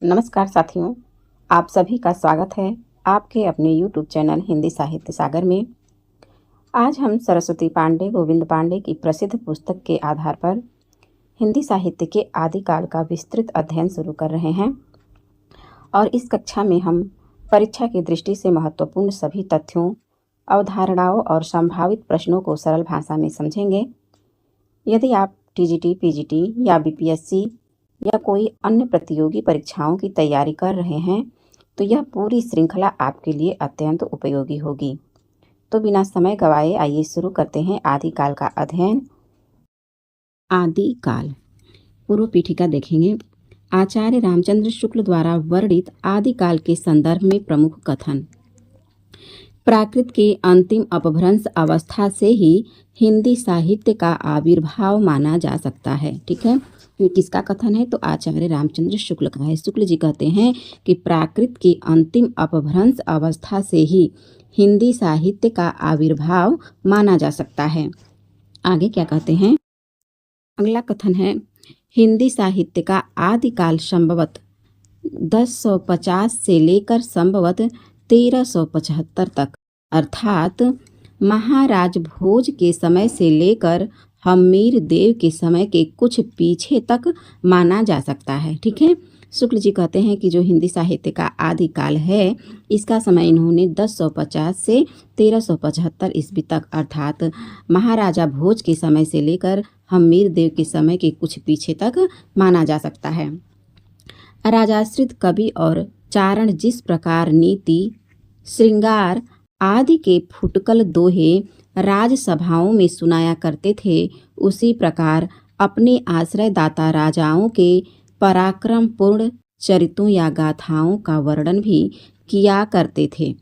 नमस्कार साथियों, आप सभी का स्वागत है आपके अपने YouTube चैनल हिंदी साहित्य सागर में। आज हम सरस्वती पांडे, गोविंद पांडे की प्रसिद्ध पुस्तक के आधार पर हिंदी साहित्य के आदिकाल का विस्तृत अध्ययन शुरू कर रहे हैं और इस कक्षा में हम परीक्षा की दृष्टि से महत्वपूर्ण सभी तथ्यों, अवधारणाओं और संभावित प्रश्नों को सरल भाषा में समझेंगे। यदि आप टीजीटी, पीजीटी या बीपीएससी या कोई अन्य प्रतियोगी परीक्षाओं की तैयारी कर रहे हैं तो यह पूरी श्रृंखला आपके लिए अत्यंत उपयोगी होगी। तो बिना समय गवाए आइए शुरू करते हैं आदिकाल का अध्ययन। आदिकाल पूर्व पीठिका देखेंगे। आचार्य रामचंद्र शुक्ल द्वारा वर्णित आदिकाल के संदर्भ में प्रमुख कथन। प्राकृत के अंतिम अपभ्रंश अवस्था से ही हिंदी साहित्य का आविर्भाव माना जा सकता है। ठीक है, ये किसका कथन है? तो आचार्य रामचंद्र शुक्ल का है। शुक्ल जी कहते हैं कि प्राकृत की अंतिम अपभ्रंश अवस्था से ही हिंदी साहित्य का आविर्भाव माना जा सकता है। आगे क्या कहते हैं? अगला कथन है, हिंदी साहित्य का आदिकाल संभवत 1050 से लेकर संभवत 1375 तक, अर्थात महाराज भोज के समय से लेकर हम्मीर देव के समय के कुछ पीछे तक माना जा सकता है। ठीक है, शुक्ल जी कहते हैं कि जो हिंदी साहित्य का आदिकाल है इसका समय इन्होंने 1050 से 1375 ईस्वी तक, अर्थात महाराजा भोज के समय से लेकर हम्मीर देव के समय के कुछ पीछे तक माना जा सकता है। राजाश्रित कवि और चारण जिस प्रकार नीति, श्रृंगार आदि के फुटकल दोहे राजसभाओं में सुनाया करते थे, उसी प्रकार अपने आश्रयदाता राजाओं के पराक्रमपूर्ण चरित्रों या गाथाओं का वर्णन भी किया करते थे।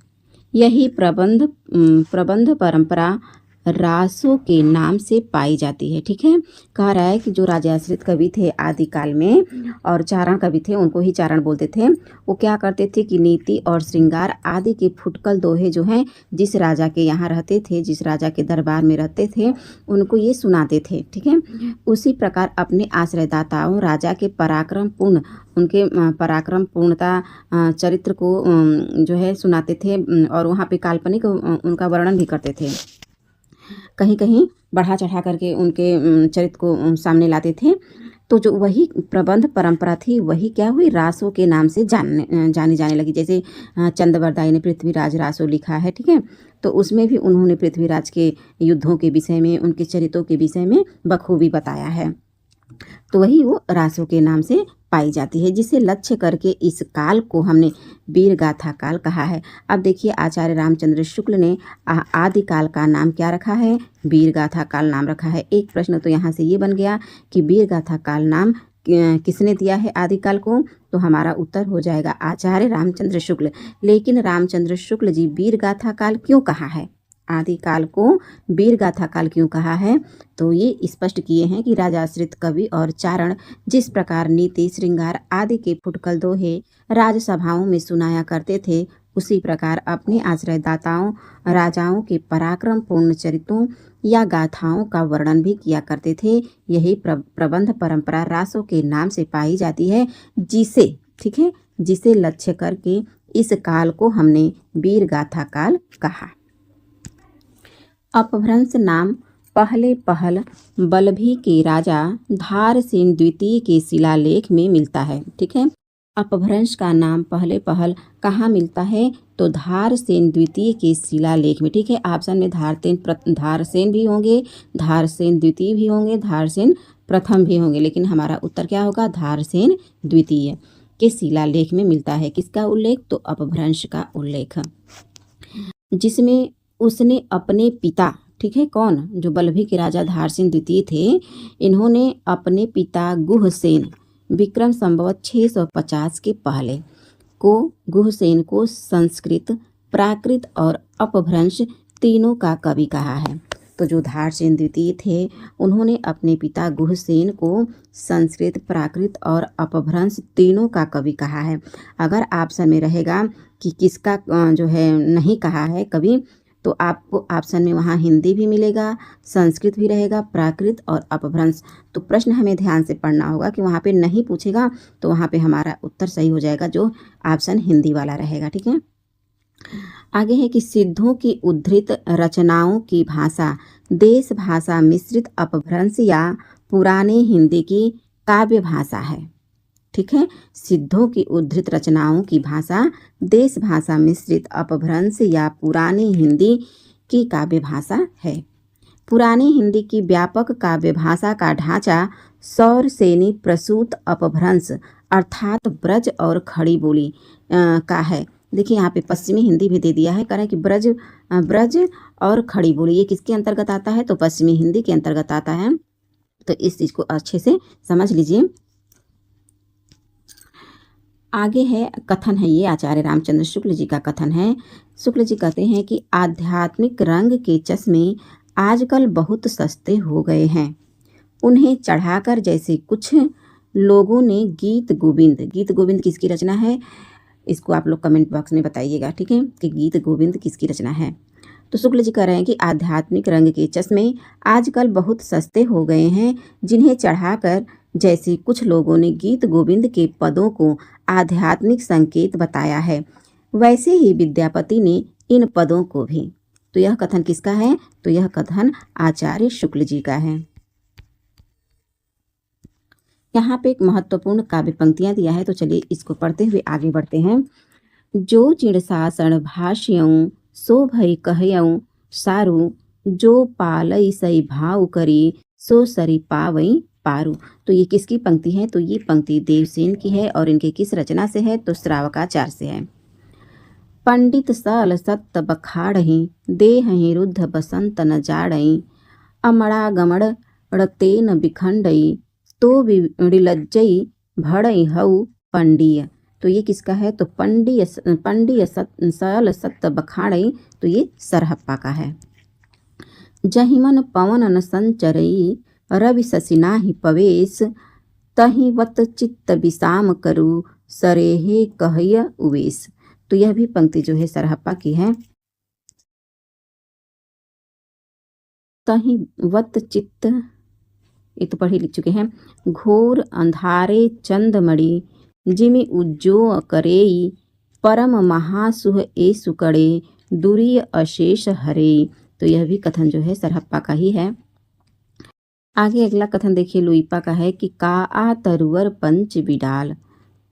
यही प्रबंध परंपरा रासों के नाम से पाई जाती है। ठीक है, कह रहा है कि जो राजाश्रित कवि थे आदिकाल में और चारण कवि थे, उनको ही चारण बोलते थे, वो क्या करते थे कि नीति और श्रृंगार आदि के फुटकल दोहे जो हैं जिस राजा के यहाँ रहते थे, जिस राजा के दरबार में रहते थे, उनको ये सुनाते थे। ठीक है, उसी प्रकार अपने आश्रयदाताओं राजा के उनके पराक्रमपूर्णता चरित्र को जो है सुनाते थे और वहाँ पे काल्पनिक उनका वर्णन भी करते थे। कहीं कहीं बढ़ा चढ़ा करके उनके चरित्र को सामने लाते थे। तो जो वही प्रबंध परंपरा थी वही क्या हुई, रासों के नाम से जानी जाने लगी। जैसे चंद्रवरदाई ने पृथ्वीराज रासो लिखा है। ठीक है, तो उसमें भी उन्होंने पृथ्वीराज के युद्धों के विषय में, उनके चरित्रों के विषय में बखूबी बताया है। तो वही वो रासों के नाम से पाई जाती है, जिसे लक्ष्य करके इस काल को हमने वीर गाथा काल कहा है। अब देखिए आचार्य रामचंद्र शुक्ल ने आदिकाल का नाम क्या रखा है? वीर गाथा काल नाम रखा है। एक प्रश्न तो यहाँ से ये बन गया कि वीर गाथा काल नाम किसने दिया है आदिकाल को? तो हमारा उत्तर हो जाएगा आचार्य रामचंद्र शुक्ल। लेकिन रामचंद्र शुक्ल जी वीर गाथा काल क्यों कहा है, आदिकाल को वीर गाथा काल क्यों कहा है? तो ये स्पष्ट किए हैं कि राजाश्रित कवि और चारण जिस प्रकार नीति, श्रृंगार आदि के फुटकल दोहे राजसभाओं में सुनाया करते थे, उसी प्रकार अपने आश्रयदाताओं राजाओं के पराक्रमपूर्ण चरित्रों या गाथाओं का वर्णन भी किया करते थे। यही प्रबंध परंपरा रासों के नाम से पाई जाती है, जिसे ठीक है जिसे लक्ष्य करके इस काल को हमने वीर गाथा काल कहा। अपभ्रंश नाम पहल बलभी के राजा धारसेन द्वितीय के शिलालेख में मिलता है। ठीक है, अपभ्रंश का नाम पहल कहाँ मिलता है? तो धारसेन द्वितीय के शिलालेख में। ठीक है, ऑप्शन में धारसेन भी होंगे, धारसेन द्वितीय भी होंगे, धारसेन प्रथम भी होंगे, लेकिन हमारा उत्तर क्या होगा? धारसेन द्वितीय के शिलालेख में मिलता है। किसका उल्लेख? तो अपभ्रंश का उल्लेख, जिसमें उसने अपने पिता, ठीक है कौन? जो बलभी के राजा धारसेन द्वितीय थे, इन्होंने अपने पिता गुहसेन विक्रम संवत 650 के पहले को गुहसेन को संस्कृत, प्राकृत और अपभ्रंश तीनों का कवि कहा है। तो जो धारसेन द्वितीय थे उन्होंने अपने पिता गुहसेन को संस्कृत, प्राकृत और अपभ्रंश तीनों का कवि कहा है। अगर ऑप्शन में रहेगा कि किसका जो है नहीं कहा है कवि, तो आपको ऑप्शन में वहाँ हिंदी भी मिलेगा, संस्कृत भी रहेगा, प्राकृत और अपभ्रंश। तो प्रश्न हमें ध्यान से पढ़ना होगा कि वहाँ पे नहीं पूछेगा तो वहाँ पे हमारा उत्तर सही हो जाएगा, जो ऑप्शन हिंदी वाला रहेगा। ठीक है, आगे है कि सिद्धों की उद्धृत रचनाओं की भाषा देश भाषा मिश्रित अपभ्रंश या पुरानी हिंदी की काव्य भाषा है। ठीक है, सिद्धों की उद्धृत रचनाओं की भाषा देश भाषा मिश्रित अपभ्रंश या पुरानी हिंदी की काव्य भाषा है। पुरानी हिंदी की व्यापक काव्य भाषा का ढांचा सौर सेनी प्रसूत अपभ्रंश अर्थात ब्रज और खड़ी बोली का है। देखिए यहाँ पे पश्चिमी हिंदी भी दे दिया है, कह रहा है कि ब्रज और खड़ी बोली ये किसके अंतर्गत आता है, तो पश्चिमी हिंदी के अंतर्गत आता है। तो इस चीज़ को अच्छे से समझ लीजिए। आगे है कथन है, ये आचार्य रामचंद्र शुक्ल जी का कथन है। शुक्ल जी कहते हैं कि आध्यात्मिक रंग के चश्मे आजकल बहुत सस्ते हो गए हैं, उन्हें चढ़ाकर जैसे कुछ लोगों ने गीत गोविंद किसकी रचना है, इसको आप लोग कमेंट बॉक्स में बताइएगा। ठीक है, कि गीत गोविंद किसकी रचना है। तो शुक्ल जी कह रहे हैं कि आध्यात्मिक रंग के चश्मे आजकल बहुत सस्ते हो गए हैं, जिन्हें चढ़ाकर जैसे कुछ लोगों ने गीत गोविंद के पदों को आध्यात्मिक संकेत बताया है, वैसे ही विद्यापति ने इन पदों को भी। तो यह कथन किसका है, तो यह कथन आचार्य शुक्ल जी का है। यहाँ पे एक महत्वपूर्ण काव्य पंक्तियां दिया है, तो चलिए इसको पढ़ते हुए आगे बढ़ते हैं। जो चिड़सासन भाष्यऊँ सो भई कहयऊँ सारू, जो पालई सई भाव करी सो सरी पावई पारू। तो ये किसकी पंक्ति है, तो ये पंक्ति देवसेन की है और इनके किस रचना से है, तो श्रावकाचार्य से है। पंडित सल सत्त बखाड़ही देहहि रुद्ध बसंत न जाड़ई, अमड़ा गमड़ तेन बिखंडई तो विलज्जई भड़ई हऊ पंडीय। तो ये किसका है, तो पंडीय सल सत्त बखाड़ई, तो ये सरहप्पा का है। जहिमन पवन न संचरई रवि ससिनाहि पवेश, तहि वत चित्त विसाम करु सरेहे कहय उवेश। तो यह भी पंक्ति जो है सरहप्पा की है। तहि वत चित्त, ये तो पढ़ी लिख चुके हैं। घोर अंधारे चंदमणि जिमि उज्जो करेई, परम महासुह ए सुकड़े दुरीय अशेष हरे। तो यह भी कथन जो है सरहप्पा का ही है। आगे अगला कथन देखिए लुइपा का है कि का आ तरुवर पंच बिडाल,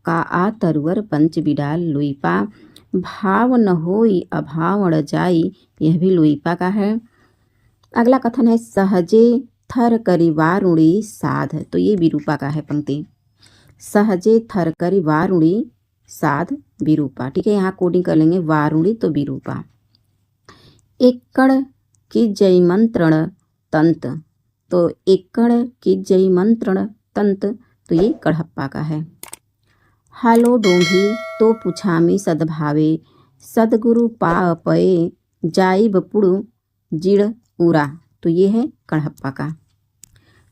का आ तरुवर पंच बिडाल लुइपा, भाव न होई अभावण जाई, यह भी लुइपा का है। अगला कथन है सहजे थर करी वारुणी साध, तो ये विरूपा का है पंक्ति। सहजे थर करी वारुणी साध विरूपा। ठीक है, यहाँ कोडिंग कर लेंगे, वारुणी तो विरूपा। एकड़ की जय मंत्रण तंत, तो एकड़ की जय मंत्रण तंत, तो ये कड़हप्पा का है। हालो डोंभी तो पुछामी सद्भावे, सदगुरु पा पये जाइब पुड़ु जिड़ उरा, तो ये है कड़हप्पा का।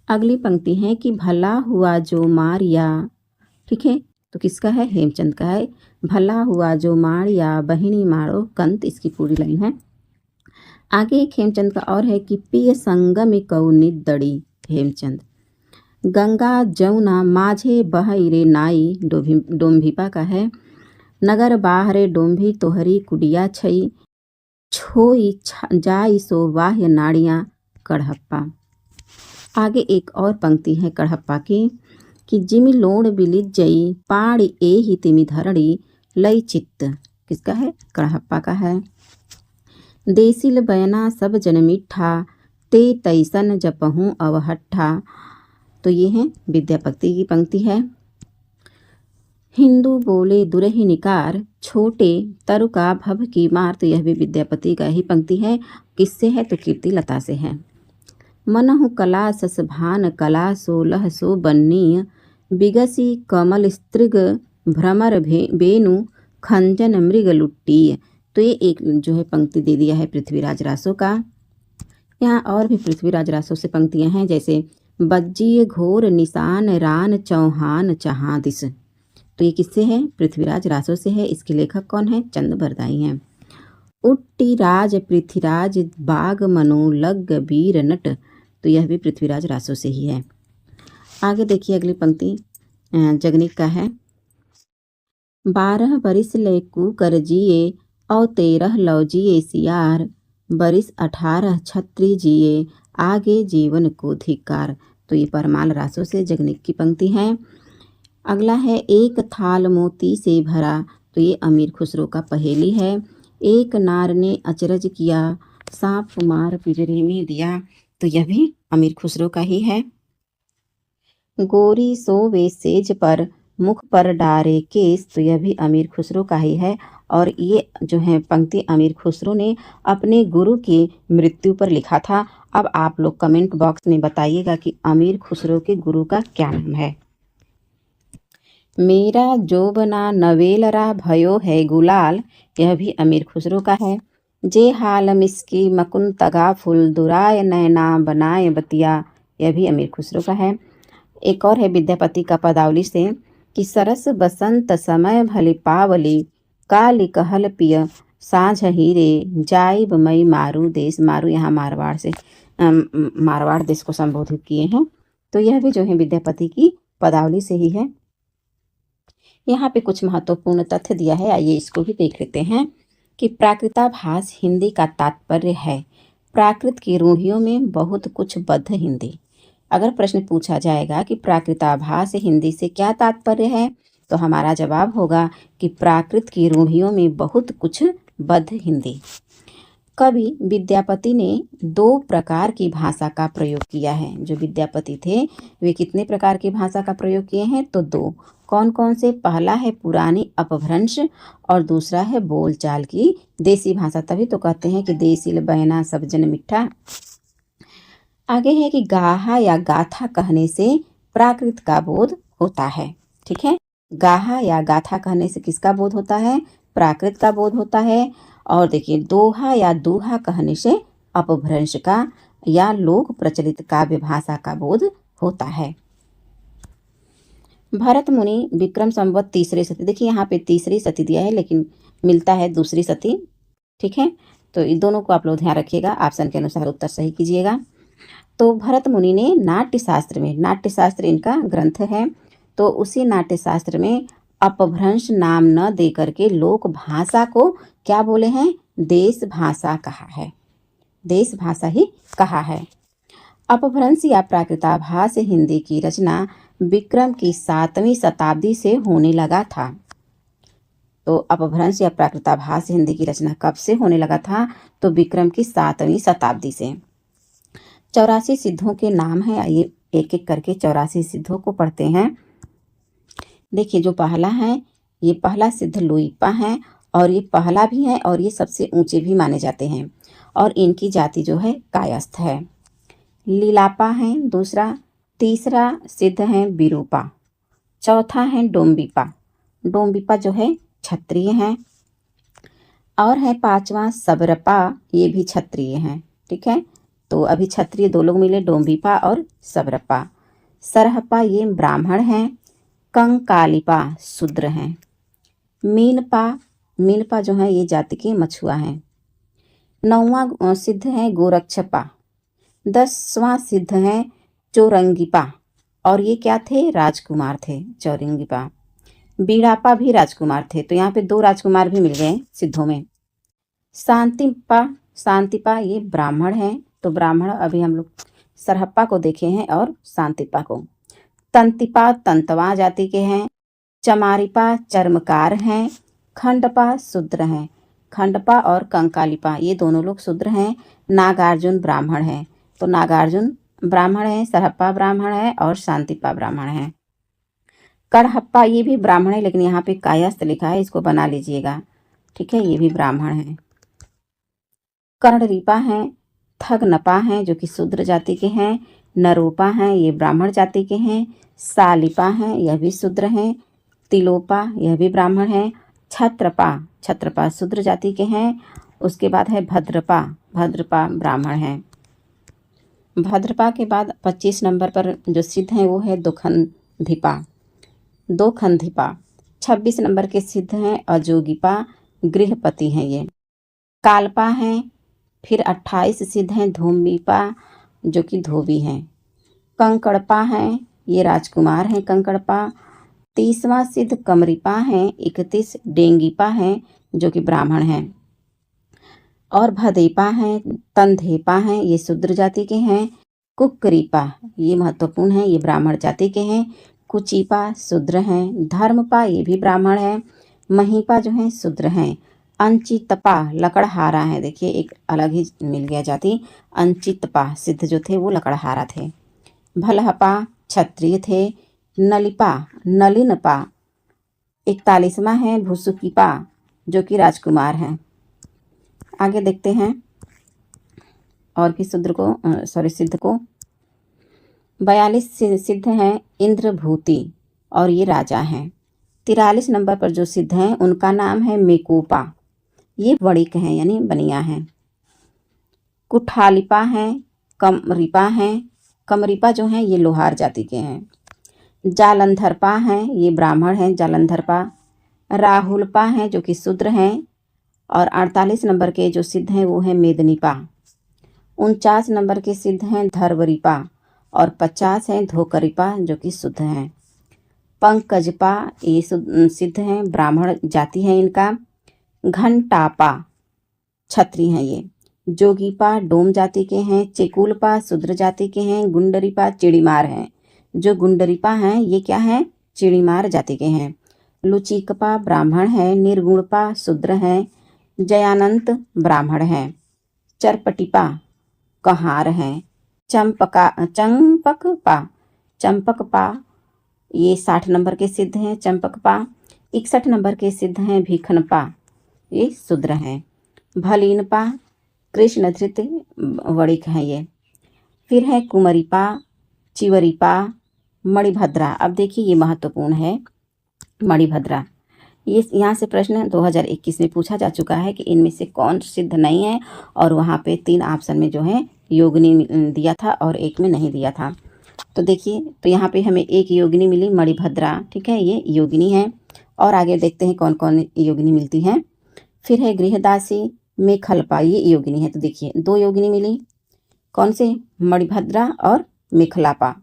अगली पंक्ति है कि भला हुआ जो मारिया, ठीक है, तो किसका है, हेमचंद का है। भला हुआ जो मारिया बहिनी मारो कंत, इसकी पूरी लाइन है। आगे एक हेमचंद का और है कि पिय संगम कौ निदड़ी, हेमचंद। गंगा जमुना माझे बहई रे नाई, डोम्भिपा का है। नगर बाहरे डोम्भी तोहरी कुडिया छई, छोई जाई सो वाह्य नाड़ियाँ, कड़हप्पा। आगे एक और पंक्ति है कड़हप्पा की कि जिमि लोण बिलिज जई पाड़ी ए ही तिमि धरड़ी लई चित्त, किसका है, कड़हप्पा का है। देसिल बयना सब जन मिठा ते तैसन जपहूँ अवहट्ठा, तो ये है विद्यापति की पंक्ति है। हिंदू बोले दुरहि निकार छोटे तरुका भव की मार, तो यह भी विद्यापति का ही पंक्ति है। किससे है, तो कीर्ति लता से है। मनहु कला सस भान कला सोलह सो बन्नी, बिगसी कमल स्त्रिग भ्रमर बेनु खंजन मृग लुट्टी, तो ये एक जो है पंक्ति दे दिया है पृथ्वीराज रासो का। यहाँ और भी पृथ्वीराज रासो से पंक्तियाँ हैं, जैसे बज्जी घोर निशान रान चौहान चहाँ दिस, तो ये किससे है, पृथ्वीराज रासो से है। इसके लेखक कौन है, चंद बरदाई हैं। उट्टी राज पृथ्वीराज बाग मनो लग वीर नट, तो यह भी पृथ्वीराज रासो से ही है। आगे देखिए अगली पंक्ति जगनिक का है। 12 बरिस लेकू कर जिए और 13 लौ जिए सियार, बरिस 18 छत्री जिए आगे जीवन को धिक्कार, तो ये परमाल रासो से जगनिक की पंक्ति है। अगला है एक थाल मोती से भरा, तो ये अमीर खुसरो का पहेली है। एक नार ने अचरज किया सांप मार पिंजरे में दिया, तो यह भी अमीर खुसरो का ही है। गोरी सोवे सेज पर मुख पर डारे केस, तो यह भी अमीर खुसरो का ही है। और ये जो है पंक्ति अमीर खुसरो ने अपने गुरु की मृत्यु पर लिखा था। अब आप लोग कमेंट बॉक्स में बताइएगा कि अमीर खुसरो के गुरु का क्या नाम है। मेरा जोबना नवेलरा भयो है गुलाल, यह भी अमीर खुसरो का है। जे हाल मिसकी मकुन तगा फुल दुराय नैना बनाए बतिया, यह भी अमीर खुसरो का है। एक और है विद्यापति का पदावली से कि सरस बसंत समय भले पावली, काली कहल पिय साँझ हीरे जाइब मई मारू देश, मारू यहाँ मारवाड़ से मारवाड़ देश को संबोधित किए हैं। तो यह भी जो है विद्यापति की पदावली से ही है। यहाँ पे कुछ महत्वपूर्ण तथ्य दिया है, आइए इसको भी देख लेते हैं कि प्राकृताभास हिंदी का तात्पर्य है प्राकृत की रूढ़ियों में बहुत कुछ बद्ध हिंदी। अगर प्रश्न पूछा जाएगा कि प्राकृताभास हिंदी से क्या तात्पर्य है, तो हमारा जवाब होगा कि प्राकृत की रूढ़ियों में बहुत कुछ बद्ध हिंदी। कवि विद्यापति ने 2 प्रकार की भाषा का प्रयोग किया है। जो विद्यापति थे वे कितने प्रकार की भाषा का प्रयोग किए हैं, तो 2। कौन कौन से? पहला है पुरानी अपभ्रंश और दूसरा है बोलचाल की देसी भाषा। तभी तो कहते हैं कि देसिल बैना सब जन मिठा। आगे है कि गाहा या गाथा कहने से प्राकृत का बोध होता है। ठीक है, गाहा या गाथा कहने से किसका बोध होता है? प्राकृत का बोध होता है। और देखिए दोहा या दूहा कहने से अपभ्रंश का या लोक प्रचलित काव्य भाषा का बोध होता है। भरत मुनि विक्रम संवत तीसरे सती, देखिए यहाँ पे तीसरी सती दिया है लेकिन मिलता है दूसरी सती। ठीक है, तो इन दोनों को आप लोग ध्यान रखिएगा, ऑप्शन के अनुसार उत्तर सही कीजिएगा। तो भरत मुनि ने नाट्यशास्त्र में, नाट्यशास्त्र इनका ग्रंथ है, तो उसी नाट्यशास्त्र में अपभ्रंश नाम न दे करके लोक भाषा को क्या बोले हैं? देश भाषा कहा है, देश भाषा ही कहा है। अपभ्रंश या प्राकृताभास हिंदी की रचना विक्रम की 7वीं शताब्दी से होने लगा था। तो अपभ्रंश या प्राकृताभास हिंदी की रचना कब से होने लगा था? तो विक्रम की 7वीं शताब्दी से। 84 सिद्धों के नाम है, आइए एक एक करके 84 सिद्धों को पढ़ते हैं। देखिए जो पहला है, ये पहला सिद्ध लोईपा है और ये पहला भी है और ये सबसे ऊंचे भी माने जाते हैं और इनकी जाति जो है कायस्थ है। लीलापा है दूसरा, तीसरा सिद्ध है विरूपा, चौथा है डोम्बिपा, डोम्बिपा जो है क्षत्रिय हैं, और है 5वां सबरपा, ये भी क्षत्रिय हैं। ठीक है, तो अभी क्षत्रिय 2 लोग मिले, डोम्बिपा और सबरपा। सरहपा ये ब्राह्मण हैं, कंकालिपा शूद्र हैं, मीनपा, मीनपा जो है ये जाति के मछुआ हैं। 9वां सिद्ध है गोरक्षपा, 10वां सिद्ध है चौरंगीपा और ये क्या थे? राजकुमार थे, चौरंगीपा। बीड़ापा भी राजकुमार थे, तो यहाँ पे 2 राजकुमार भी मिल गए सिद्धों में। शांतिपा, शांतिपा ये ब्राह्मण हैं, तो ब्राह्मण अभी हम लोग सरहप्पा को देखे हैं और शांतिपा को। तंतिपा तंतवा जाति के हैं, चमारिपा चर्मकार हैं, खंडपा शूद्र हैं, खंडपा और कंकालिपा ये दोनों लोग शूद्र हैं। नागार्जुन ब्राह्मण हैं, तो नागार्जुन ब्राह्मण हैं, सरहप्पा ब्राह्मण है और शांतिपा ब्राह्मण है। कड़हप्पा ये भी ब्राह्मण है लेकिन यहाँ पे कायस्थ लिखा है, इसको बना लीजिएगा। ठीक है, ये भी ब्राह्मण है। कर्णरीपा हैं, थगनपा हैं जो कि शूद्र जाति के हैं, नरोपा हैं ये ब्राह्मण जाति के हैं, सालिपा हैं यह भी शूद्र हैं, तिलोपा यह भी ब्राह्मण हैं, छत्रपा, छत्रपा शूद्र जाति के हैं। उसके बाद है भद्रपा, भद्रपा ब्राह्मण हैं। भद्रपा के बाद 25 नंबर पर जो सिद्ध हैं वो है दोखंधिपा, दोखंधिपा। 26 नंबर के सिद्ध हैं अजोगिपा, गृहपति हैं ये। कालपा हैं। फिर 28 सिद्ध हैं धूमिपा जो कि धोबी हैं। कंकड़पा हैं, ये राजकुमार हैं कंकड़पा। 30वां सिद्ध कमरिपा हैं। 31 डेंगीपा हैं जो कि ब्राह्मण हैं। और भदेपा हैं, तंधेपा हैं, ये शूद्र जाति के हैं। कुकरीपा ये महत्वपूर्ण है, ये ब्राह्मण जाति के हैं। कुचीपा शूद्र हैं। धर्मपा ये भी ब्राह्मण है। महीपा जो हैं शूद्र हैं। अंचितपा लकड़हारा है, देखिए एक अलग ही मिल गया जाति। अंचितपा सिद्ध जो थे वो लकड़हारा थे। भलहपा क्षत्रिय थे। नलिपा नलिनपा 41वां है भुसुकीपा जो कि राजकुमार हैं। आगे देखते हैं और भी सिद्ध को। 42 सिद्ध हैं इंद्रभूति और ये राजा हैं। 43 नंबर पर जो सिद्ध हैं उनका नाम है मेकोपा, ये वणिक हैं यानी बनिया हैं। कुठालिपा हैं। कमरिपा हैं। कमरिपा जो हैं ये लोहार जाति के हैं। जालंधरपा हैं, ये ब्राह्मण हैं जालंधरपा। राहुलपा हैं जो कि शूद्र हैं। और 48 नंबर के जो सिद्ध हैं वो हैं मेदनीपा। 49 नंबर के सिद्ध हैं धरवरीपा और 50 हैं धोकरीपा जो कि शुद्ध हैं। पंकजपा ये सिद्ध हैं, ब्राह्मण जाति है इनका। घंटापा क्षत्रिय हैं ये। जोगीपा डोम जाति के हैं। चेकुलपा शूद्र जाति के हैं। गुंडरीपा चिड़ीमार हैं। जो गुंडरीपा हैं ये क्या है, चिड़ीमार जाति के हैं। लुचिकपा ब्राह्मण है। निर्गुणपा शूद्र हैं। जयानंत ब्राह्मण हैं। चरपटिपा कहार हैं। चंपकपा ये 60 नंबर के सिद्ध हैं चंपकपा। 61 नंबर के सिद्ध हैं भीखनपा, ये शूद्र हैं। भलीनपा कृष्ण धृत वणिक हैं ये। फिर है कुमरीपा, चिवरीपा, मणिभद्रा। अब देखिए ये महत्वपूर्ण है मणिभद्रा। ये यहाँ से प्रश्न 2021 में पूछा जा चुका है कि इनमें से कौन सिद्ध नहीं है, और वहाँ पे 3 ऑप्शन में जो है योगिनी दिया था और एक में नहीं दिया था। तो देखिए तो यहाँ पे हमें एक योगिनी मिली मणिभद्रा, ठीक है, ये योगिनी है। और आगे देखते हैं कौन कौन योगिनी मिलती हैं। फिर है गृहदासी मेखलपा, ये योगिनी है। तो देखिए 2 योगिनी मिली, कौन से, मणिभद्रा और मेखलापा।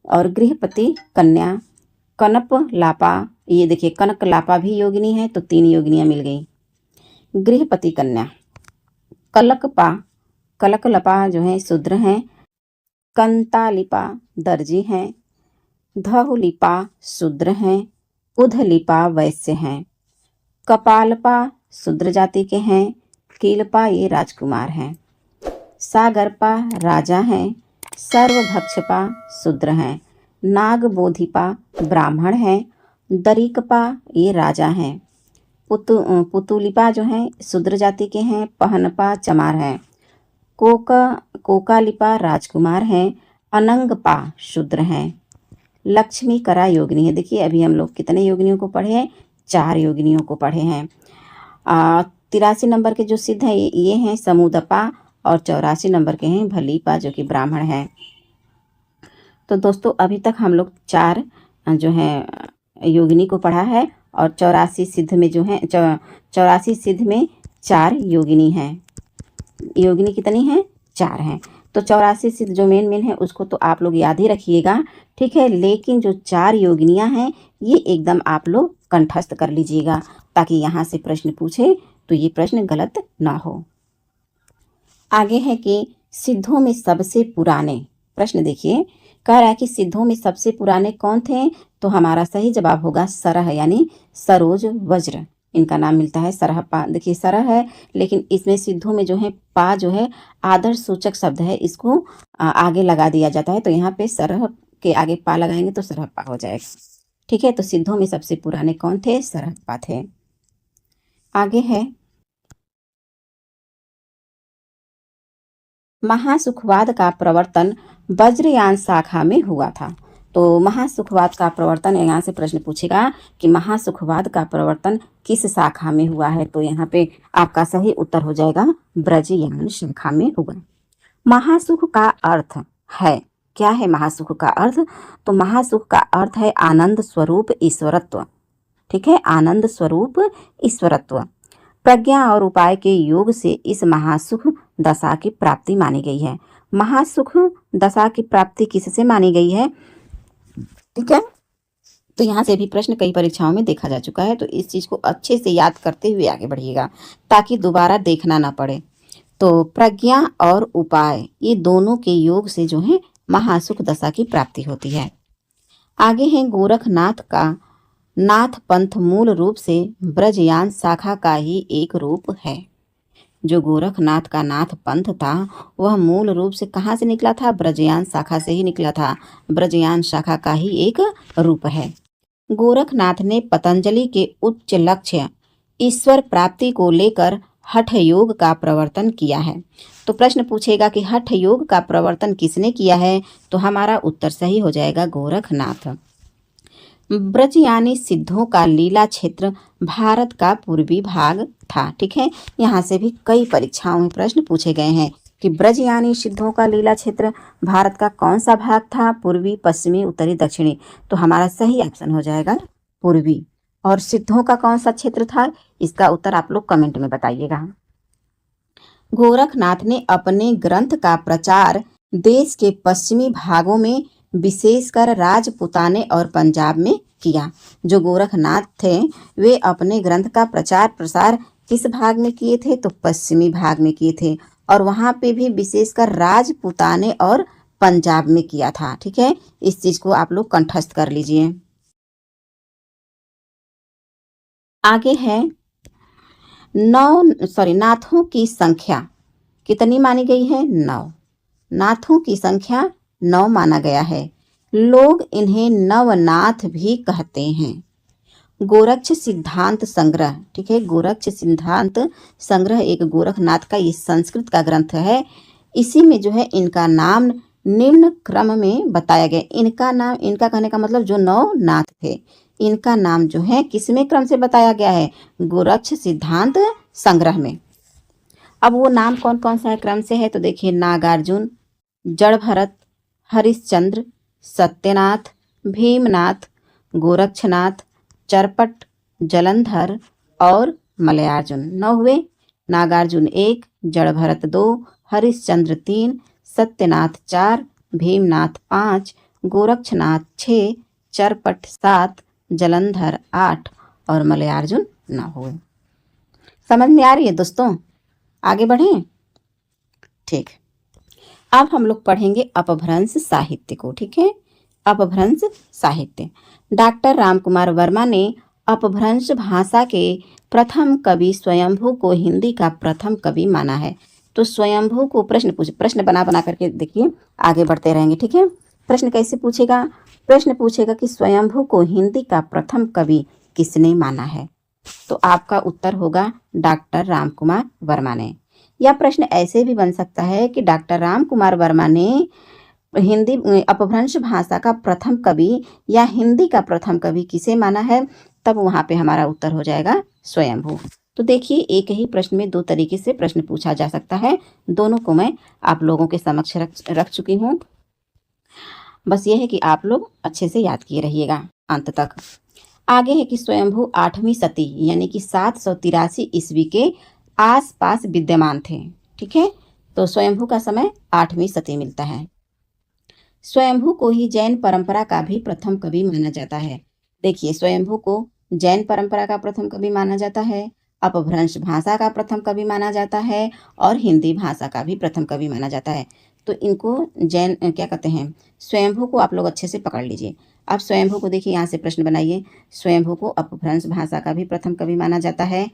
और गृहपति कन्या कनप लापा, ये देखिए कनक लापा भी योगिनी है, तो 3 योगिनियाँ मिल गई। गृहपति कन्या कलकपा, कलकलपा जो है शूद्र हैं। कंतालिपा दर्जी हैं। धहुलिपा शूद्र हैं। उधलिपा वैश्य हैं। कपालपा शूद्र जाति के हैं। कीलपा ये राजकुमार हैं। सागरपा राजा हैं। सर्वभक्षपा शूद्र हैं। नागबोधिपा ब्राह्मण हैं। दरीकपा ये राजा हैं। पुतुलिपा जो हैं शूद्र जाति के हैं। पहनपा चमार हैं। कोकालिपा राजकुमार हैं। अनंगपा शूद्र हैं। लक्ष्मी करा योगिनी है। देखिए अभी हम लोग कितने योगिनियों को पढ़े हैं, 4 योगिनियों को पढ़े हैं। 83 नंबर के जो सिद्ध हैं ये हैं समुदपा, और 84 नंबर के हैं भलीपा जो कि ब्राह्मण हैं। तो दोस्तों अभी तक हम लोग 4 जो है योगिनी को पढ़ा है, और 84 सिद्ध में जो है 84 सिद्ध में 4 योगिनी हैं। योगिनी कितनी हैं, 4 हैं। तो 84 सिद्ध जो मेन है उसको तो आप लोग याद ही रखिएगा, ठीक है। लेकिन जो 4 योगिनियां हैं ये एकदम आप लोग कंठस्थ कर लीजिएगा, ताकि यहाँ से प्रश्न पूछे तो ये प्रश्न गलत ना हो। आगे है कि सिद्धों में सबसे पुराने, प्रश्न देखिए कह रहा है कि सिद्धों में सबसे पुराने कौन थे, तो हमारा सही जवाब होगा सरह यानी सरोज वज्र, इनका नाम मिलता है सरहपा। देखिए सरह है, लेकिन इसमें सिद्धों में जो है पा जो है आदर्श सूचक शब्द है, इसको आगे लगा दिया जाता है। तो यहाँ पे सरह के आगे पा लगाएंगे तो सरहपा हो जाएगा, ठीक है। तो सिद्धों में सबसे पुराने कौन थे, सरहपा थे। आगे है महासुखवाद का प्रवर्तन वज्रयान शाखा में हुआ था। तो महासुखवाद का प्रवर्तन, यहाँ से प्रश्न पूछेगा कि महासुखवाद का प्रवर्तन किस शाखा में हुआ है, तो यहाँ पे आपका सही उत्तर हो जाएगा ब्रजयान शाखा में हुआ। महासुख का अर्थ है, क्या है महासुख का अर्थ, तो महासुख का अर्थ है आनंद स्वरूप ईश्वरत्व, ठीक है, आनंद स्वरूप ईश्वरत्व। प्रज्ञा और उपाय के योग से इस महासुख दशा की प्राप्ति मानी गई है। महासुख दशा की प्राप्ति किससे मानी गई है? ठीक है, तो यहाँ से भी प्रश्न कई परीक्षाओं में देखा जा चुका है, तो इस चीज को अच्छे से याद करते हुए आगे बढ़िएगा ताकि दोबारा देखना ना पड़े। तो प्रज्ञा और उपाय ये दोनों के योग से जो है महासुख दशा की प्राप्ति होती है। आगे है गोरखनाथ का नाथ पंथ मूल रूप से ब्रजयान शाखा का ही एक रूप है। जो गोरखनाथ का नाथ पंथ था वह मूल रूप से कहाँ से निकला था? ब्रजयान शाखा से ही निकला था। ब्रजयान शाखा का ही एक रूप है। गोरखनाथ ने पतंजलि के उच्च लक्ष्य ईश्वर प्राप्ति को लेकर हठ योग का प्रवर्तन किया है। तो प्रश्न पूछेगा कि हठ योग का प्रवर्तन किसने किया है? तो हमारा उत्तर सही हो जाएगा गोरखनाथ। ब्रज यानी सिद्धों का लीला क्षेत्र भारत का पूर्वी भाग था। ठीक है, यहाँ से भी कई परीक्षाओं में प्रश्न पूछे गए हैं कि ब्रज यानी सिद्धों का लीला क्षेत्र भारत का कौन सा भाग था? पूर्वी, पश्चिमी, उत्तरी, दक्षिणी। तो हमारा सही ऑप्शन हो जाएगा पूर्वी। और सिद्धों का कौन सा क्षेत्र था? इसका उत्तर आप लोग कमेंट में बताइएगा। गोरखनाथ ने अपने ग्रंथ का प्रचार देश के पश्चिमी भागों में विशेषकर राजपुताने और पंजाब में किया। जो गोरखनाथ थे वे अपने ग्रंथ का प्रचार प्रसार किस भाग में किए थे? तो पश्चिमी भाग में किए थे, और वहां पे भी विशेषकर राजपुताने और पंजाब में किया था। ठीक है, इस चीज को आप लोग कंठस्थ कर लीजिए। आगे है नाथों की संख्या कितनी मानी गई है? 9। नाथों की संख्या 9 माना गया है। लोग इन्हें नवनाथ भी कहते हैं। गोरक्ष सिद्धांत संग्रह, ठीक है, गोरक्ष सिद्धांत संग्रह एक गोरखनाथ का ये संस्कृत का ग्रंथ है। इसी में जो है इनका नाम निम्न क्रम में बताया गया। इनका नाम, इनका कहने का मतलब जो 9 नाथ थे, इनका नाम जो है किसमें क्रम से बताया गया है? गोरक्ष सिद्धांत संग्रह में। अब वो नाम कौन कौन सा क्रम से है? तो देखिए, नागार्जुन, जड़भरत, हरिश्चंद्र, सत्यनाथ, भीमनाथ, गोरक्षनाथ, चरपट, जलंधर और मलयार्जुन। 9 हुए। नागार्जुन 1, जड़भरत 2, हरिश्चंद्र 3, सत्यनाथ 4, भीमनाथ 5, गोरक्षनाथ 6, चरपट 7, जलंधर 8 और मलयार्जुन 9 हुए। समझ में आ रही है दोस्तों? आगे बढ़ें। ठीक, अब हम लोग पढ़ेंगे अपभ्रंश साहित्य को। ठीक है, अपभ्रंश साहित्य। डॉक्टर रामकुमार वर्मा ने अपभ्रंश भाषा के प्रथम कवि स्वयंभू को हिंदी का प्रथम कवि माना है। तो स्वयंभू को प्रश्न बना बना करके देखिए, आगे बढ़ते रहेंगे। ठीक है, प्रश्न कैसे पूछेगा? प्रश्न पूछेगा कि स्वयंभू को हिंदी का प्रथम कवि किसने माना है? तो आपका उत्तर होगा डॉक्टर रामकुमार वर्मा ने। यह प्रश्न ऐसे भी बन सकता है कि डॉक्टर रामकुमार वर्मा ने हिंदी अपभ्रंश भाषा का प्रथम कवि या हिंदी का प्रथम कवि किसे माना है? तब वहां पे हमारा उत्तर हो जाएगा स्वयंभू। तो देखिए, एक ही प्रश्न में 2 तरीके से प्रश्न पूछा जा सकता है। दोनों को मैं आप लोगों के समक्ष रख चुकी हूँ। बस ये है कि आप लोग अच्छे से याद किए रहिएगा अंत तक। आगे है कि स्वयंभू 8वीं सदी यानी कि 783 ईस्वी के आसपास विद्यमान थे। ठीक है, तो स्वयंभू का समय 8वीं सदी मिलता है। स्वयंभू को ही जैन परंपरा का भी प्रथम कवि माना जाता है। देखिए, स्वयंभू को जैन परंपरा का प्रथम कवि माना जाता है, अपभ्रंश भाषा का प्रथम कवि माना जाता है और हिंदी भाषा का भी प्रथम कवि माना जाता है। तो इनको जैन क्या कहते हैं? स्वयंभू को आप लोग अच्छे से पकड़ लीजिए। अब स्वयंभू को देखिए, यहाँ से प्रश्न बनाइए। स्वयंभू को अपभ्रंश भाषा का भी प्रथम कवि माना जाता है,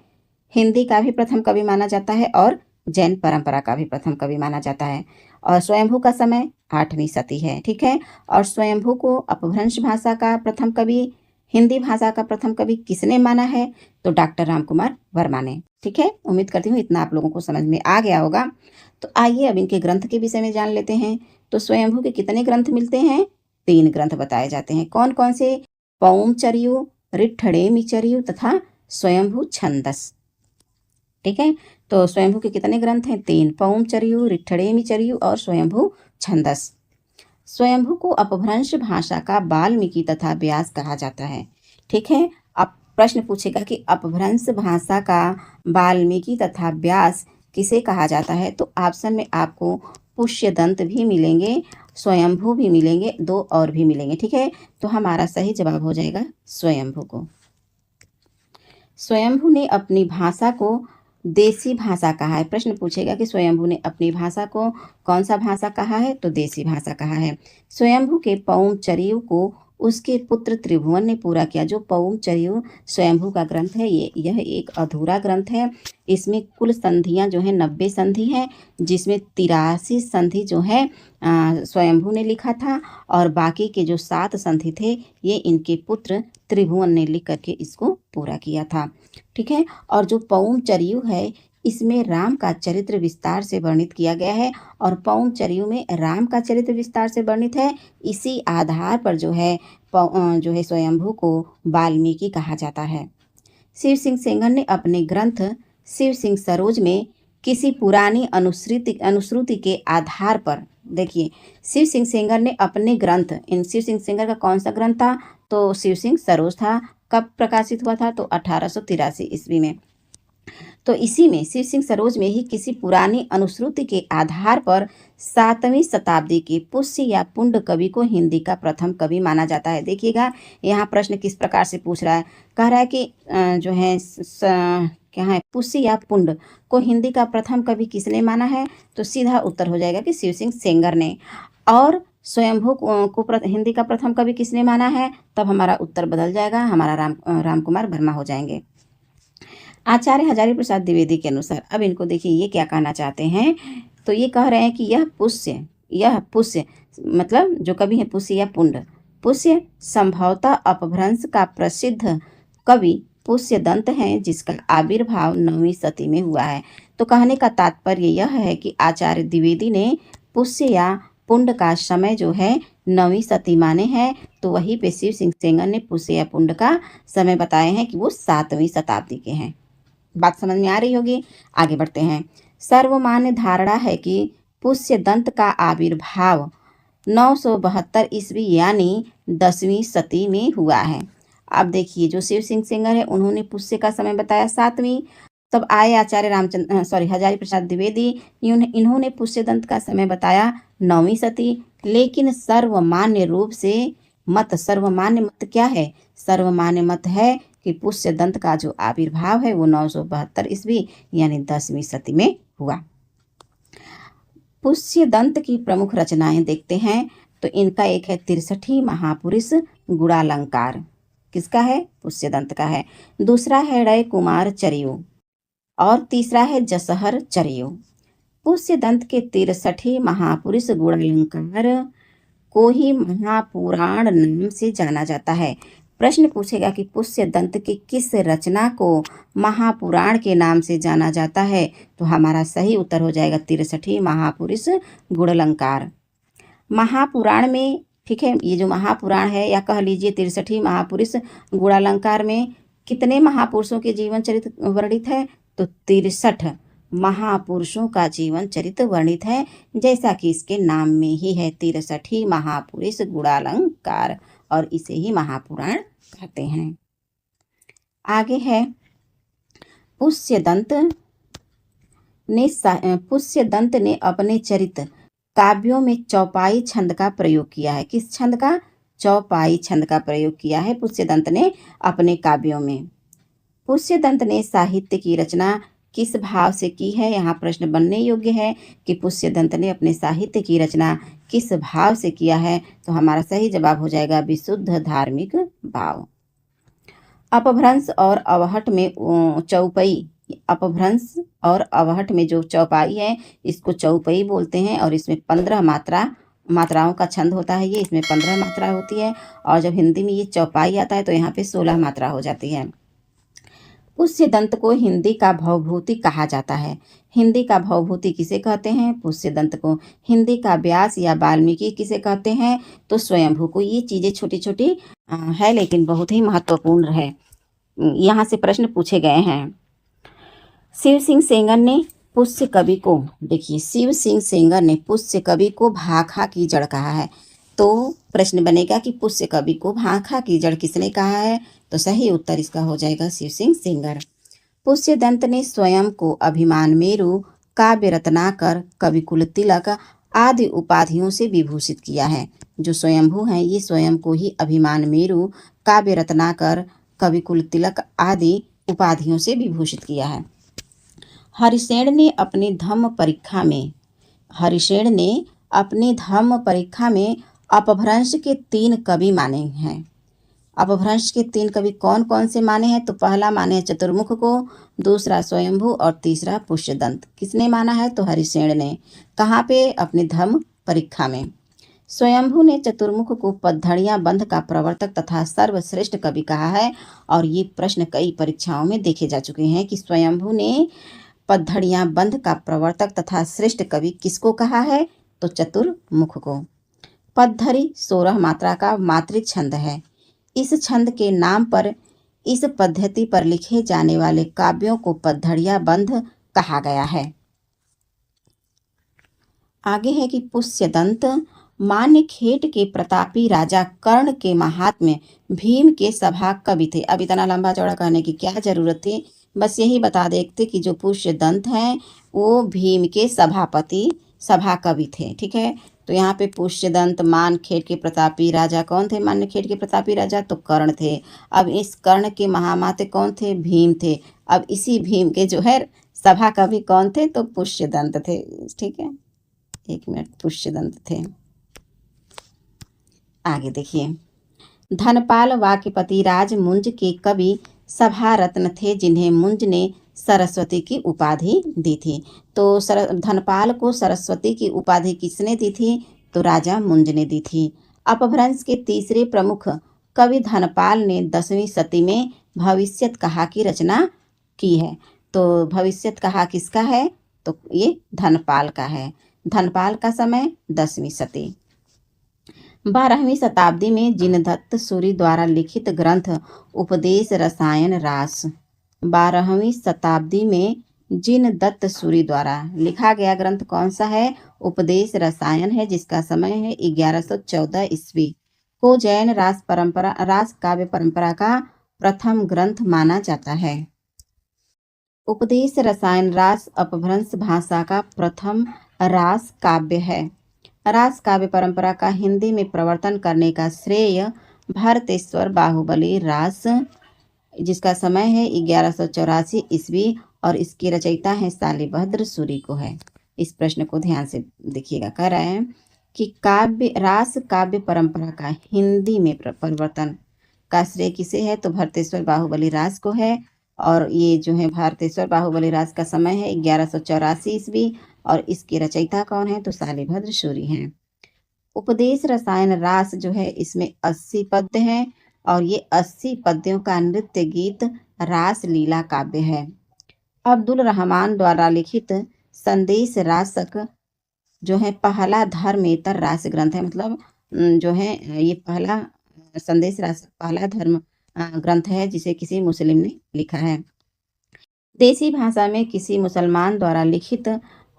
हिंदी का भी प्रथम कवि माना जाता है और जैन परंपरा का भी प्रथम कवि माना जाता है। और स्वयंभू का समय 8वीं सदी है। ठीक है, और स्वयंभू को अपभ्रंश भाषा का प्रथम कवि, हिंदी भाषा का प्रथम कवि किसने माना है? तो डॉक्टर रामकुमार वर्मा ने। ठीक है, उम्मीद करती हूँ इतना आप लोगों को समझ में आ गया होगा। तो आइए अब इनके ग्रंथ के विषय में जान लेते हैं। तो स्वयंभू के कितने ग्रंथ मिलते हैं? 3 ग्रंथ बताए जाते हैं। कौन कौन से? पौमचर्यु, रिट्ठड़ेमीचर्यु तथा स्वयंभू छंदस। ठीक है, तो स्वयंभू के कितने ग्रंथ हैं? 3, पौमचर्यु, रिट्ठड़ेमीचर्यु और स्वयंभू छंदस। स्वयंभू को अपभ्रंश भाषा का वाल्मीकि तथा व्यास कहा जाता है। ठीक है, अब प्रश्न पूछेगा कि अपभ्रंश भाषा का वाल्मीकि तथा व्यास किसे कहा जाता है। तो ऑप्शन में आपको पुष्यदंत भी मिलेंगे, स्वयंभू भी मिलेंगे, दो और भी मिलेंगे। ठीक है, तो हमारा सही जवाब हो जाएगा स्वयंभू को। स्वयंभू ने अपनी भाषा को देसी भाषा कहा है। प्रश्न पूछेगा कि स्वयंभू ने अपनी भाषा को कौन सा भाषा कहा है, तो देसी भाषा कहा है। स्वयंभू के पौमचर्यु को उसके पुत्र त्रिभुवन ने पूरा किया। जो पौमचर्यु स्वयंभू का ग्रंथ है, यह एक अधूरा ग्रंथ है। इसमें कुल संधियां जो है 90 संधि हैं, जिसमें 83 संधि जो है स्वयंभू ने लिखा था, और बाकी के जो 7 संधि थे ये इनके पुत्र त्रिभुवन ने लिख करके इसको पूरा किया था। ठीक है, और जो पौमचर्यु है इसमें राम का चरित्र विस्तार से वर्णित किया गया है, और पौमचर्यु में राम का चरित्र विस्तार से वर्णित है। इसी आधार पर जो है स्वयंभू को वाल्मीकि कहा जाता है। शिव सिंह सेंगर ने अपने ग्रंथ शिव सिंह सरोज में किसी पुरानी अनुश्रुति के आधार पर, देखिए शिव सिंह सेंगर ने अपने ग्रंथ, इन शिव सिंह सेंगर का कौन सा ग्रंथ था, तो शिव सिंह सरोज था। कब प्रकाशित हुआ था, तो 1883 ईस्वी में। तो इसी में शिव सिंह सरोज में ही किसी पुरानी अनुश्रुति के आधार पर 7वीं शताब्दी के पुष्य या पुंड कवि को हिंदी का प्रथम कवि माना जाता है। देखिएगा यहाँ प्रश्न किस प्रकार से पूछ रहा है, कह रहा है कि जो है क्या है, पुष्य या पुंड को हिंदी का प्रथम कवि किसने माना है, तो सीधा उत्तर हो जाएगा कि शिव सिंह सेंगर ने। और स्वयंभू को हिंदी का प्रथम कवि किसने माना है, तब हमारा उत्तर बदल जाएगा, हमारा राम कुमार वर्मा हो जाएंगे। आचार्य हजारी प्रसाद द्विवेदी के अनुसार, अब इनको देखिए ये क्या कहना चाहते हैं, तो ये कह रहे हैं कि यह पुष्य मतलब जो कवि है पुष्य या पुंड, पुष्य संभवतः अपभ्रंश का प्रसिद्ध कवि पुष्यदंत हैं, जिसका आविर्भाव 9वीं सदी में हुआ है। तो कहने का तात्पर्य यह है कि आचार्य द्विवेदी ने पुष्य या पुंड का समय जो है 9वीं सदी माने हैं, तो वहीं पे शिव सिंह सेंगर ने पुष्य या पुंड का समय बताए हैं कि वो 7वीं शताब्दी के हैं। बात समझ में आ रही होगी, आगे बढ़ते हैं। सर्वमान्य धारणा है कि पुष्यदंत का आविर्भाव 972 ईस्वी यानी 10वीं सदी में हुआ है। अब देखिए जो शिव सिंह सेंगर है उन्होंने पुष्य का समय बताया 7वीं, तब आए आचार्य हजारी प्रसाद द्विवेदी, इन्होंने पुष्यदंत का समय बताया 9वीं सदी। लेकिन सर्वमान्य मत क्या है, सर्वमान्य मत है कि पुष्यदंत का जो आविर्भाव है वो 972 ईस्वी यानी 10वीं सदी में हुआ। पुष्यदंत की प्रमुख रचनाएं देखते हैं, तो इनका एक है 63 महापुरुष गुणालंकार, किसका है, पुष्यदंत का है। दूसरा है रय कुमार चरियो, और तीसरा है जसहर चरियो। पुष्यदंत के 63 महापुरुष गुणालंकार को ही महापुराण नाम से जाना जाता है। प्रश्न पूछेगा कि पुष्यदंत की किस रचना को महापुराण के नाम से जाना जाता है, तो हमारा सही उत्तर हो जाएगा 63 महापुरुष गुणालंकार। महापुराण में, ठीक है, ये जो महापुराण है या कह लीजिए 63 महापुरुष गुणालंकार में कितने महापुरुषों के जीवन चरित्र वर्णित है, तो 63 महापुरुषों का जीवन चरित्र वर्णित है, जैसा कि इसके नाम में ही है 63 महापुरुष गुणालंकार, और इसे ही महापुराण कहते हैं। आगे है पुष्यदंत ने अपने चरित्र काव्यों में चौपाई छंद का प्रयोग किया है। किस छंद का, चौपाई छंद का प्रयोग किया है पुष्यदंत ने अपने काव्यों में। पुष्यदंत ने साहित्य की रचना किस भाव से की है, यहाँ प्रश्न बनने योग्य है कि पुष्यदंत ने अपने साहित्य की रचना किस भाव से किया है, तो हमारा सही जवाब हो जाएगा विशुद्ध धार्मिक भाव। अपभ्रंश और अवहट में चौपाई, अपभ्रंश और अवहट में जो चौपाई है इसको चौपाई बोलते हैं, और इसमें 15 मात्राओं का छंद होता है। ये इसमें 15 मात्रा होती है, और जब हिंदी में ये चौपाई आता है तो यहाँ पे 16 मात्रा हो जाती है। पुष्यदंत को हिंदी का भवभूति कहा जाता है। हिंदी का भवभूति किसे कहते हैं, पुष्यदंत को। हिंदी का व्यास या वाल्मीकि किसे कहते हैं, तो स्वयंभू को। ये चीज़ें छोटी छोटी है लेकिन बहुत ही महत्वपूर्ण है, यहाँ से प्रश्न पूछे गए हैं। शिव सिंह सेंगर ने पुष्य कवि को, देखिए शिव सिंह सेंगर ने पुष्य कवि को भाखा की जड़ कहा है। तो प्रश्न बनेगा कि पुष्य कवि को भाखा की जड़ किसने कहा है, तो सही उत्तर इसका हो जाएगा शिव सिंह सेंगर। पुष्यदंत ने स्वयं को अभिमान मेरु, काव्य रत्नाकर, कविकुल तिलक आदि उपाधियों से विभूषित किया है। जो स्वयंभू हैं ये स्वयं को ही अभिमान मेरु, काव्य रत्नाकर, कविकुल तिलक आदि उपाधियों से विभूषित किया है। हरिसेन ने अपनी धम्म परीक्षा में अपभ्रंश के 3 कवि माने हैं। अपभ्रंश के 3 कवि कौन कौन से माने हैं, तो पहला माने चतुर्मुख को, दूसरा स्वयंभू और तीसरा पुष्यदंत। किसने माना है, तो हरिसेन ने। कहाँ पे, अपने धम्म परीक्षा में। स्वयंभू ने चतुर्मुख को पद्धड़ियाँ बंध का प्रवर्तक तथा सर्वश्रेष्ठ कवि कहा है, और ये प्रश्न कई परीक्षाओं में देखे जा चुके हैं कि स्वयंभू ने पद्धड़ियाँ बंध का प्रवर्तक तथा श्रेष्ठ कवि किसको कहा है, तो चतुर्मुख को। पद्धरि 16 मात्रा का मात्रिक छंद है। इस छंद के नाम पर इस पद्धति पर लिखे जाने वाले काव्यों को पद्धड़िया बंध कहा गया है। आगे है कि पुष्यदंत मान्य खेट के प्रतापी राजा कर्ण के महात्म्य भीम के सभा कवि थे। अब इतना लंबा चौड़ा कहने की क्या जरूरत थी, बस यही बता देते कि जो पुष्यदंत हैं वो भीम के सभा कवि थे। ठीक है, तो यहाँ पे पुष्यदंत मानखेड़ के प्रतापी राजा कौन थे, मानखेड़ के प्रतापी राजा तो कर्ण थे। अब इस कर्ण के महामाते कौन थे, भीम थे। अब इसी भीम के जो है सभा कवि कौन थे, तो पुष्यदंत थे। ठीक है, एक मिनट, पुष्यदंत थे। आगे देखिए, धनपाल वाक्यपति राज मुंज के कवि सभा रत्न थे, जिन्हें मुंज ने सरस्वती की उपाधि दी थी। तो धनपाल को सरस्वती की उपाधि किसने दी थी, तो राजा मुंज ने दी थी। अपभ्रंश के तीसरे प्रमुख कवि धनपाल ने 10वीं सदी में भविष्यत कहा की रचना की है। तो भविष्यत कहा किसका है, तो ये धनपाल का है। धनपाल का समय 10वीं सदी। 12वीं शताब्दी में जिनदत्त सूरि द्वारा लिखित ग्रंथ उपदेश रसायन रास। 12वीं शताब्दी में जिनदत्त सूरि द्वारा लिखा गया ग्रंथ कौन सा है, उपदेश रसायन है, जिसका समय है 1114 ईस्वी को जैन रास काव्य परंपरा का प्रथम ग्रंथ माना जाता है। उपदेश रसायन रास अपभ्रंश भाषा का प्रथम रास काव्य है। रास काव्य परंपरा का हिंदी में प्रवर्तन करने का श्रेय भरतेश्वर बाहुबली रास, जिसका समय है 1184 ईस्वी और इसके रचयिता हैं शालिभद्र सूरि को है। इस प्रश्न को ध्यान से देखिएगा। कह रहे हैं कि रास काव्य परंपरा का हिंदी में परिवर्तन का श्रेय किसे है, तो भरतेश्वर बाहुबली रास को है। और ये जो है भरतेश्वर बाहुबली रास का समय है 1184 ईस्वी और इसके रचयिता कौन है, तो शालिभद्र सूरि हैं। उपदेश रसायन रास जो है इसमें 80 पद्य हैं और ये 80 पद्यों का नृत्य गीत रास लीला काव्य है। अब्दुल रहमान द्वारा लिखित संदेश रासक जो है पहला धर्मेतर रास ग्रंथ है। मतलब जो है ये पहला संदेश रासक पहला धर्म ग्रंथ है जिसे किसी मुस्लिम ने लिखा है। देसी भाषा में किसी मुसलमान द्वारा लिखित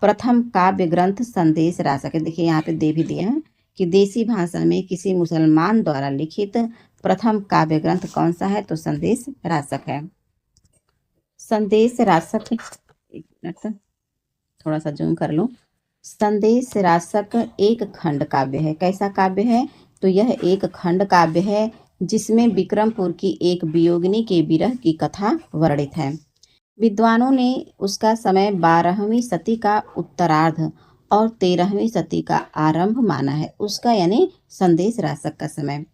प्रथम काव्य ग्रंथ संदेश रासक है। देखिए यहाँ पे दे भी दिया है कि देसी भाषा में किसी मुसलमान द्वारा लिखित प्रथम काव्य ग्रंथ कौन सा है, तो संदेश रासक है। संदेश रासक, एक मिनट थोड़ा सा जूम कर लो। संदेश रासक एक खंड काव्य है। कैसा काव्य है, तो यह एक खंड काव्य है जिसमें विक्रमपुर की एक वियोगिनी के विरह की कथा वर्णित है। विद्वानों ने उसका समय 12वीं सदी का उत्तरार्ध और 13वीं सदी का आरंभ माना है, उसका यानी संदेश रासक का समय।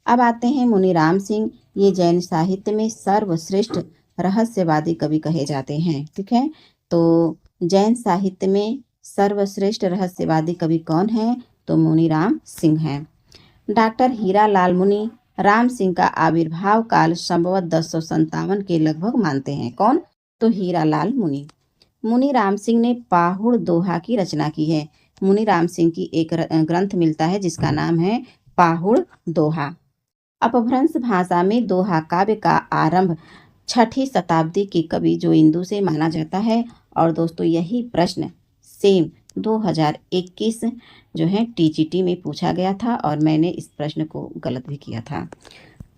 अब आते हैं मुनिराम सिंह। ये जैन साहित्य में सर्वश्रेष्ठ रहस्यवादी कवि कहे जाते हैं। ठीक है, तो जैन साहित्य में सर्वश्रेष्ठ रहस्यवादी कवि कौन है, तो मुनिराम सिंह हैं। डॉक्टर हीरालाल मुनि राम सिंह का आविर्भाव काल संभवत 1057 के लगभग मानते हैं। कौन, तो हीरालाल मुनि। मुनिराम सिंह ने पाहुड़ दोहा की रचना की है। मुनिराम सिंह की एक ग्रंथ मिलता है जिसका नाम है पाहुड़ दोहा। अपभ्रंश भाषा में दोहा काव्य का आरंभ 6ठी शताब्दी के कवि जो इंदु से माना जाता है। और दोस्तों यही प्रश्न सेम 2021 जो है टीजीटी में पूछा गया था और मैंने इस प्रश्न को गलत भी किया था।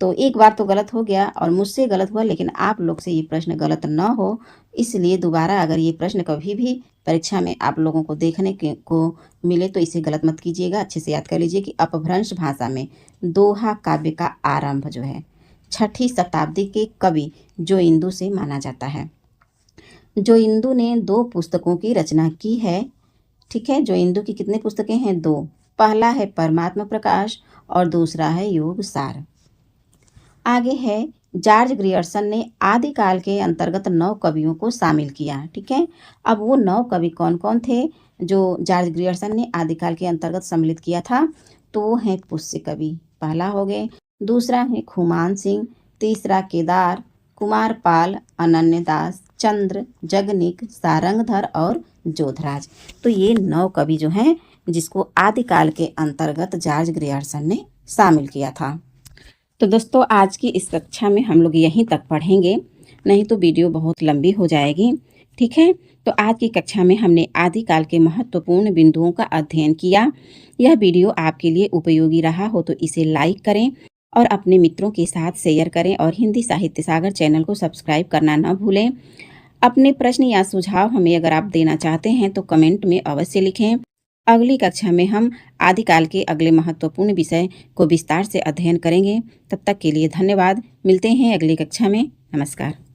तो एक बार तो गलत हो गया और मुझसे गलत हुआ, लेकिन आप लोग से ये प्रश्न गलत न हो, इसलिए दोबारा अगर ये प्रश्न कभी भी परीक्षा में आप लोगों को देखने को मिले तो इसे गलत मत कीजिएगा। अच्छे से याद कर लीजिए कि अपभ्रंश भाषा में दोहा काव्य का आरंभ जो है 6ठी शताब्दी के कवि जोइंदू से माना जाता है। जोइंदू ने 2 पुस्तकों की रचना की है। ठीक है, जोइंदू की कितने पुस्तकें हैं? 2। पहला है परमात्मा प्रकाश और दूसरा है योग सार। आगे है जॉर्ज ग्रियर्सन ने आदिकाल के अंतर्गत 9 कवियों को शामिल किया। ठीक है, अब वो 9 कवि कौन कौन थे जो जॉर्ज ग्रियर्सन ने आदिकाल के अंतर्गत सम्मिलित किया था? तो वो हैं पुष्य कवि, पहला हो गए। दूसरा है खुमान सिंह, तीसरा केदार, कुमारपाल, अनन्यदास, चंद्र, जगनिक, सारंगधर और जोधराज। तो ये 9 कवि जो हैं जिसको आदिकाल के अंतर्गत जॉर्ज ग्रियर्सन ने शामिल किया था। तो दोस्तों आज की इस कक्षा में हम लोग यहीं तक पढ़ेंगे, नहीं तो वीडियो बहुत लंबी हो जाएगी। ठीक है, तो आज की कक्षा में हमने आदिकाल के महत्वपूर्ण बिंदुओं का अध्ययन किया। यह वीडियो आपके लिए उपयोगी रहा हो तो इसे लाइक करें और अपने मित्रों के साथ शेयर करें और हिंदी साहित्य सागर चैनल को सब्सक्राइब करना न भूलें। अपने प्रश्न या सुझाव हमें अगर आप देना चाहते हैं तो कमेंट में अवश्य लिखें। अगली कक्षा में हम आदिकाल के अगले महत्वपूर्ण विषय को विस्तार से अध्ययन करेंगे। तब तक के लिए धन्यवाद। मिलते हैं अगली कक्षा में। नमस्कार।